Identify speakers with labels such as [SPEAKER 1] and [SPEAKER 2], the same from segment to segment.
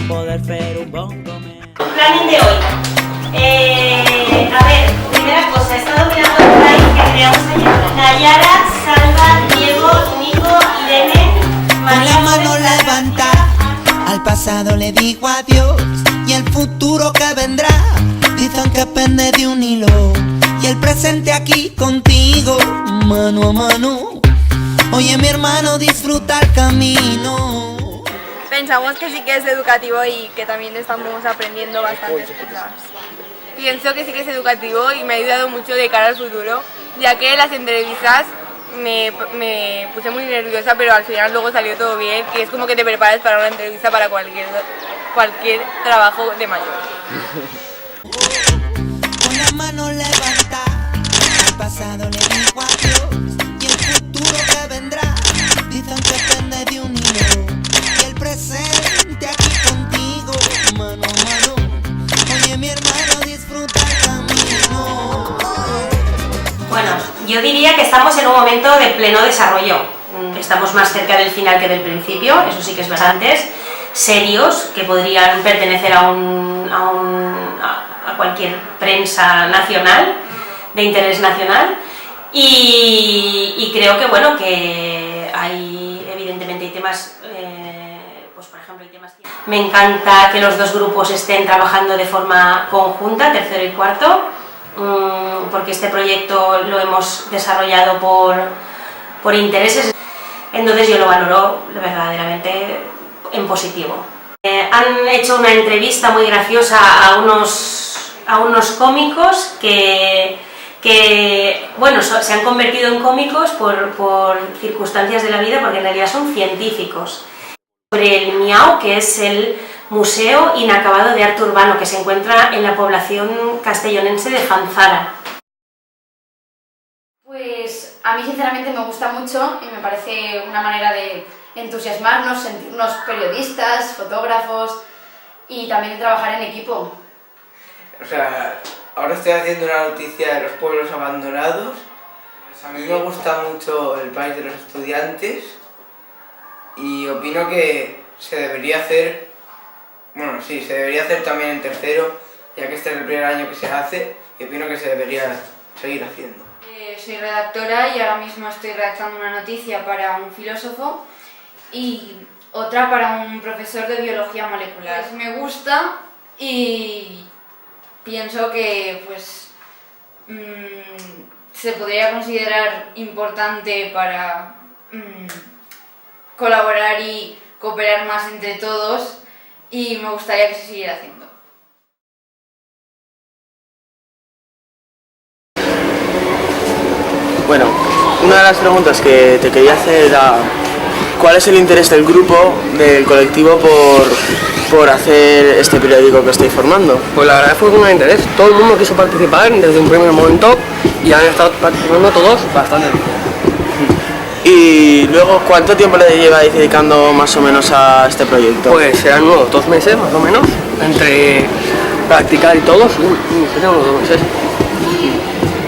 [SPEAKER 1] poder fer un bon comer.
[SPEAKER 2] Planning de hoy. A ver, primera cosa, he estado mirando por ahí que creamos ayer. Nayara, Salva, Diego, Nico, Irene,
[SPEAKER 3] Con la mano levantada, al pasado le digo adiós y el futuro que vendrá. Dicen que pende de un hilo y el presente aquí contigo, mano a mano. Oye mi hermano, disfruta el camino.
[SPEAKER 4] Pensamos que sí que es educativo y que también estamos aprendiendo bastantes cosas. Pienso que sí que es educativo y me ha ayudado mucho de cara al futuro, ya que en las entrevistas me puse muy nerviosa, pero al final luego salió todo bien y es como que te preparas para una entrevista para cualquier trabajo de mayor.
[SPEAKER 3] Con la mano levantada, al pasado le digo adiós y el futuro que vendrá. Dicen que pende de un hilo y el presente aquí contigo, mano a mano. Oye mi hermano, disfruta el camino.
[SPEAKER 2] Bueno, yo diría que estamos en un momento de pleno desarrollo. Estamos más cerca del final que del principio, eso sí que es bastante. Serios, que podrían pertenecer a cualquier prensa nacional, de interés nacional. Y creo que, bueno, que evidentemente hay temas, pues por ejemplo, hay temas que... Me encanta que los dos grupos estén trabajando de forma conjunta, tercero y cuarto, porque este proyecto lo hemos desarrollado por intereses, entonces yo lo valoro verdaderamente en positivo. Han hecho una entrevista muy graciosa a unos cómicos que bueno, se han convertido en cómicos por circunstancias de la vida, porque en realidad son científicos. Sobre el MIAU, que es el Museo Inacabado de Arte Urbano, que se encuentra en la población castellonense de Fanzara.
[SPEAKER 5] Pues a mí sinceramente me gusta mucho y me parece una manera de entusiasmarnos, sentirnos periodistas, fotógrafos y también trabajar en equipo.
[SPEAKER 6] O sea, ahora estoy haciendo una noticia de los pueblos abandonados. Pues a mí me gusta mucho el país de los estudiantes y opino que se debería hacer, bueno, sí, se debería hacer también en tercero, ya que este es el primer año que se hace, y opino que se debería seguir haciendo.
[SPEAKER 7] Soy redactora y ahora mismo estoy redactando una noticia para un filósofo y otra para un profesor de biología molecular. Pues me gusta y pienso que pues se podría considerar importante para colaborar y cooperar más entre todos y me gustaría que se siguiera haciendo.
[SPEAKER 8] Bueno, una de las preguntas que te quería hacer era ¿cuál es el interés del grupo, del colectivo, por hacer este periódico que estáis formando?
[SPEAKER 9] Pues la verdad fue con un interés. Todo el mundo quiso participar desde un primer momento y han estado participando todos bastante bien.
[SPEAKER 8] Y luego, ¿cuánto tiempo le lleváis dedicando más o menos a este proyecto?
[SPEAKER 9] Pues serán unos 2 meses más o menos, entre practicar y todo, sí, serán unos 2 meses.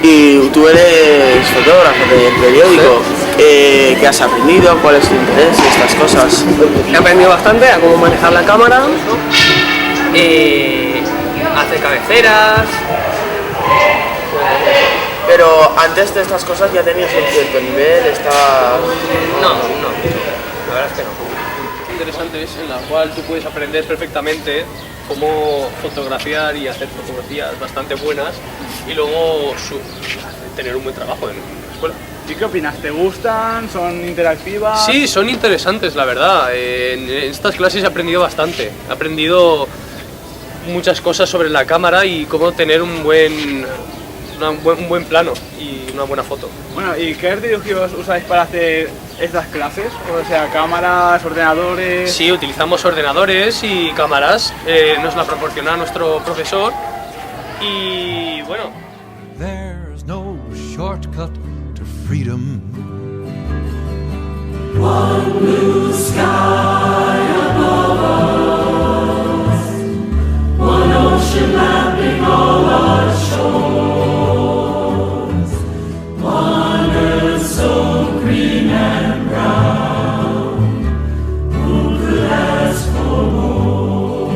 [SPEAKER 8] Y tú eres fotógrafo del periódico, sí. ¿Qué has aprendido? ¿Cuál es tu interés y estas cosas?
[SPEAKER 9] He aprendido bastante a cómo manejar la cámara, hacer cabeceras.
[SPEAKER 8] Pero antes de estas cosas ya tenías un cierto nivel,
[SPEAKER 9] No, la verdad es que no.
[SPEAKER 10] Interesantes en la cual tú puedes aprender perfectamente cómo fotografiar y hacer fotografías bastante buenas y luego tener un buen trabajo en la escuela.
[SPEAKER 11] ¿Y qué opinas? ¿Te gustan? ¿Son interactivas?
[SPEAKER 10] Sí, son interesantes, la verdad. En estas clases he aprendido bastante. He aprendido muchas cosas sobre la cámara y cómo tener un buen plano y una buena foto.
[SPEAKER 11] Bueno, ¿y qué artilugios usáis para hacer estas clases? O sea, cámaras, ordenadores...
[SPEAKER 10] Sí, utilizamos ordenadores y cámaras, nos la proporciona nuestro profesor y bueno...
[SPEAKER 12] There's no shortcut to freedom.
[SPEAKER 1] One blue sky above us, one ocean lapping all our shores, one earth so green and brown, who could ask for more?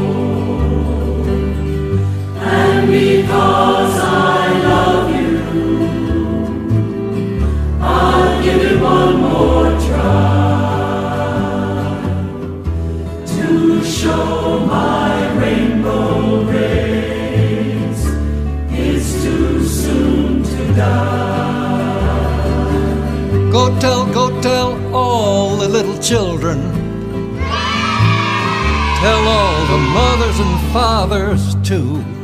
[SPEAKER 12] Go tell all the little children. Tell all the mothers and fathers too.